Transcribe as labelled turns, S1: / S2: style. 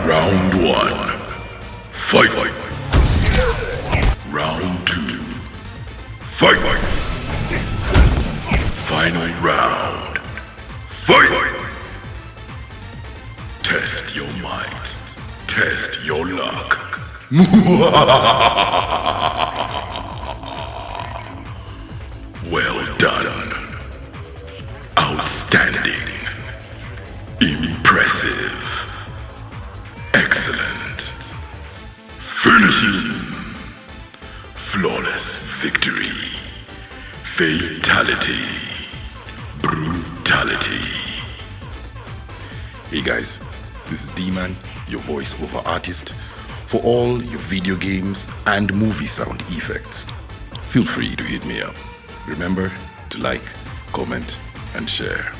S1: Round 1. Fight. Round 2. Fight. Final round. Fight. Test your might. Test your luck. Well done. Outstanding. Impressive. Excellent. Finishing. Flawless victory. Fatality. Brutality.
S2: Hey guys, this is D-Man, your voiceover artist for all your video games and movie sound effects. Feel free to hit me up. Remember to like, comment, and share.